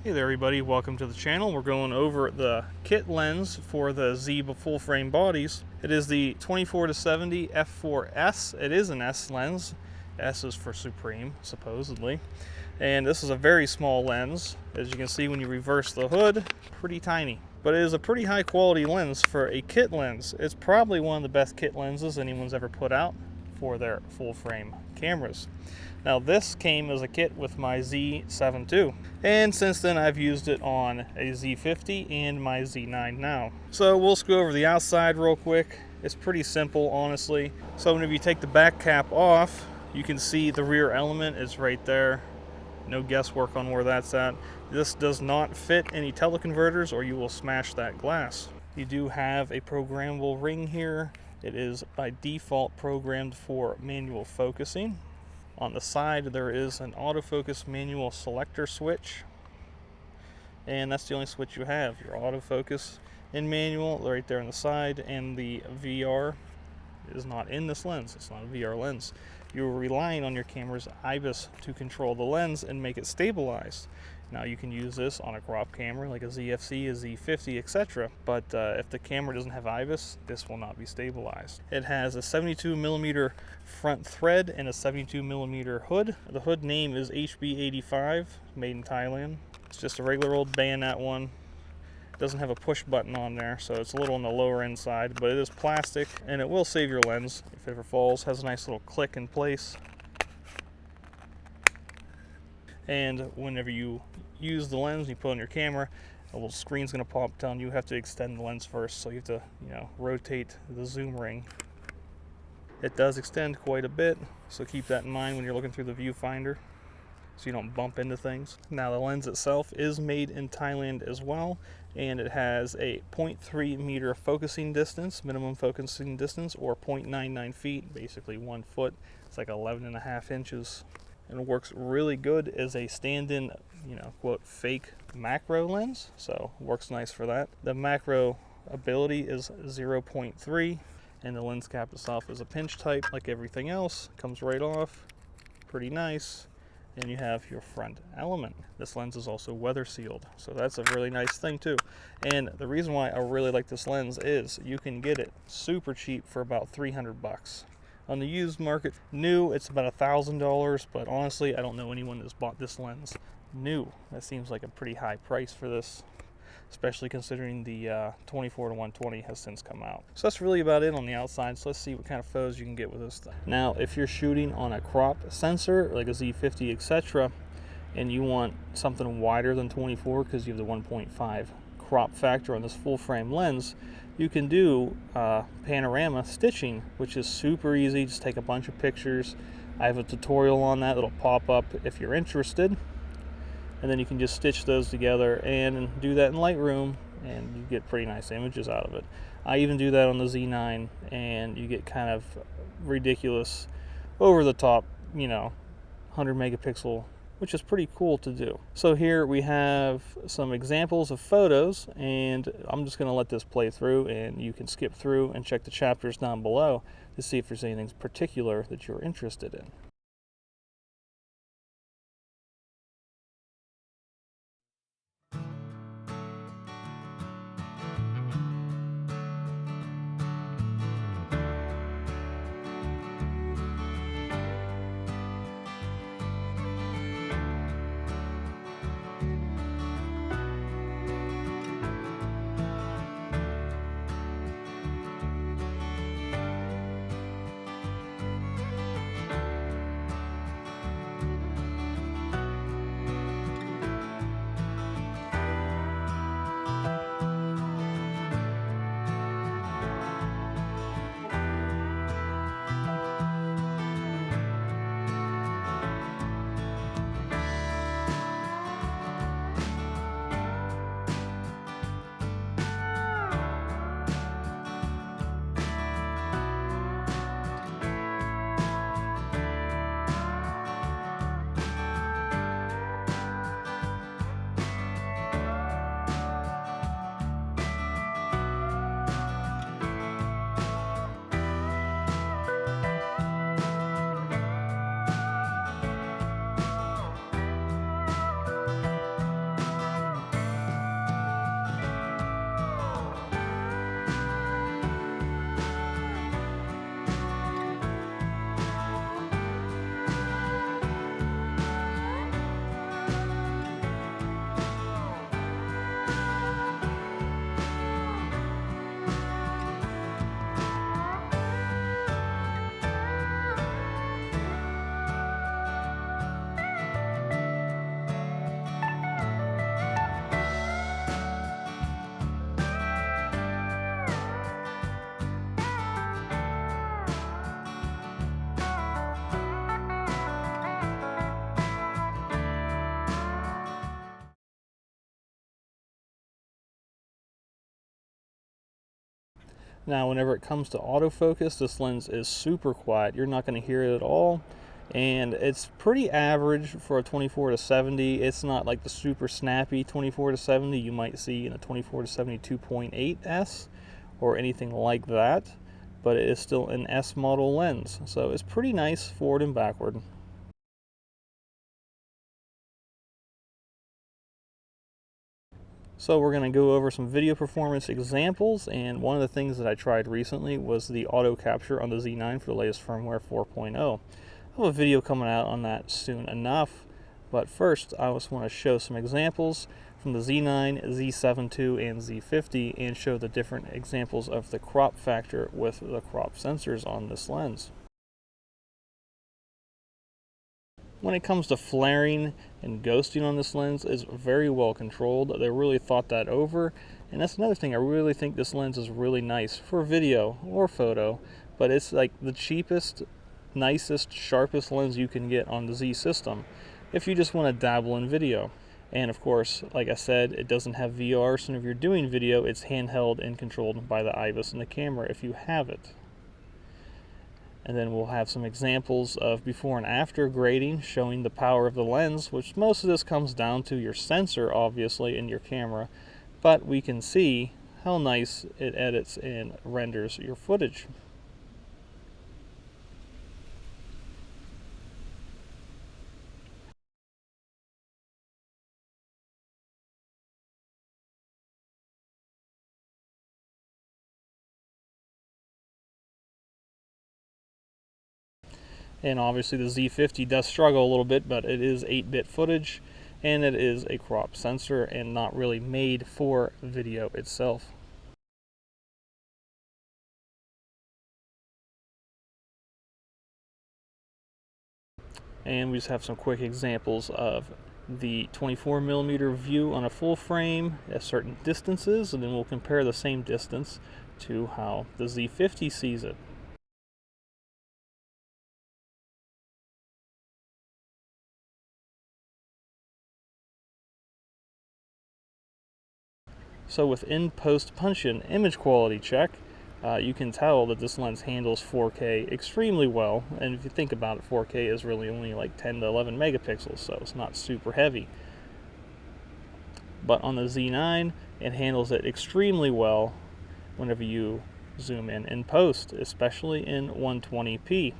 Hey there everybody, welcome to the channel. We're going over the kit lens for the Z full frame bodies. It is the 24-70 f4S. It is an S lens. S is for Supreme, supposedly. And this is a very small lens. As you can see when you reverse the hood, pretty tiny. But it is a pretty high quality lens for a kit lens. It's probably one of the best kit lenses anyone's ever put out for their full frame cameras. Now this came as a kit with my Z7 II, and since then I've used it on a Z50 and my Z9 now. So we'll just go over the outside real quick. It's pretty simple, honestly. So whenever you take the back cap off, you can see the rear element is right there. No guesswork on where that's at. This does not fit any teleconverters or you will smash that glass. You do have a programmable ring here. It is by default programmed for manual focusing. On the side there is an autofocus manual selector switch, and that's the only switch you have. Your autofocus and manual right there on the side, and the VR is not in this lens. It's not a VR lens. You're relying on your camera's IBIS to control the lens and make it stabilized. Now you can use this on a crop camera like a ZFC, a Z50, etc. But if the camera doesn't have IBIS, this will not be stabilized. It has a 72mm front thread and a 72mm hood. The hood name is HB85, made in Thailand. It's just a regular old bayonet one. It doesn't have a push button on there, so it's a little on the lower end side, but it is plastic and it will save your lens if it ever falls. It has a nice little click in place. And whenever you use the lens, you put on your camera, a little screen's going to pop telling you have to extend the lens first. So you have to, rotate the zoom ring. It does extend quite a bit, so keep that in mind when you're looking through the viewfinder, so you don't bump into things. Now the lens itself is made in Thailand as well, and it has a 0.3 meter focusing distance, minimum focusing distance, or 0.99 feet, basically 1 foot. It's like 11.5 inches. And it works really good as a stand-in, quote, fake macro lens. So works nice for that. The macro ability is 0.3, and the lens cap itself is a pinch type like everything else. Comes right off, pretty nice. And you have your front element. This lens is also weather sealed, so that's a really nice thing too. And the reason why I really like this lens is you can get it super cheap for about $300. On the used market, new, it's about $1,000, but honestly, I don't know anyone that's bought this lens new. That seems like a pretty high price for this, especially considering the 24-120 has since come out. So that's really about it on the outside. So let's see what kind of photos you can get with this thing. Now, if you're shooting on a crop sensor, like a Z50, etc., and you want something wider than 24 because you have the 1.5 crop factor on this full frame lens, you can do panorama stitching, which is super easy. Just take a bunch of pictures. I have a tutorial on that that'll pop up if you're interested, and then you can just stitch those together and do that in Lightroom, and you get pretty nice images out of it. I even do that on the Z9, and you get kind of ridiculous, over the top, 100 megapixel, which is pretty cool to do. So here we have some examples of photos, and I'm just gonna let this play through, and you can skip through and check the chapters down below to see if there's anything particular that you're interested in. Now, whenever it comes to autofocus, this lens is super quiet. You're not going to hear it at all. And it's pretty average for a 24-70. It's not like the super snappy 24-70 you might see in a 24-70 2.8S or anything like that, but it is still an S model lens, so it's pretty nice forward and backward. So we're going to go over some video performance examples, and one of the things that I tried recently was the auto capture on the Z9 for the latest firmware 4.0. I have a video coming out on that soon enough, but first I just want to show some examples from the Z9, Z7 II, and Z50 and show the different examples of the crop factor with the crop sensors on this lens. When it comes to flaring and ghosting on this lens, is very well controlled. They really thought that over, and that's another thing. I really think this lens is really nice for video or photo, but it's like the cheapest, nicest, sharpest lens you can get on the Z system if you just want to dabble in video. And of course, like I said, it doesn't have VR, so if you're doing video, it's handheld and controlled by the IBIS and the camera if you have it. And then we'll have some examples of before and after grading showing the power of the lens, which most of this comes down to your sensor, obviously, in your camera, but we can see how nice it edits and renders your footage. And obviously the Z50 does struggle a little bit, but it is 8-bit footage, and it is a crop sensor and not really made for video itself. And we just have some quick examples of the 24mm view on a full frame at certain distances, and then we'll compare the same distance to how the Z50 sees it. So with in-post punch-in image quality check, you can tell that this lens handles 4K extremely well, and if you think about it, 4K is really only like 10 to 11 megapixels, so it's not super heavy. But on the Z9, it handles it extremely well whenever you zoom in post, especially in 120p.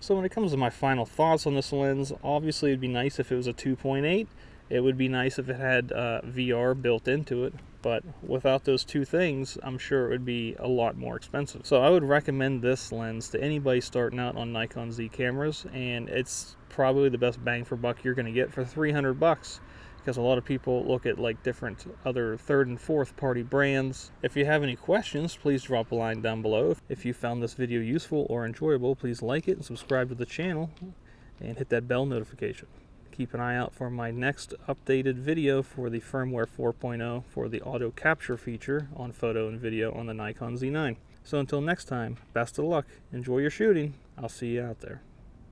So when it comes to my final thoughts on this lens, obviously it'd be nice if it was a 2.8. It would be nice if it had VR built into it, but without those two things, I'm sure it would be a lot more expensive. So I would recommend this lens to anybody starting out on Nikon Z cameras, and it's probably the best bang for buck you're going to get for 300 bucks. Because a lot of people look at like different other third and fourth party brands. If you have any questions, please drop a line down below. If you found this video useful or enjoyable, please like it and subscribe to the channel and hit that bell notification. Keep an eye out for my next updated video for the firmware 4.0 for the auto capture feature on photo and video on the Nikon Z9. So until next time, best of luck, enjoy your shooting, I'll see you out there.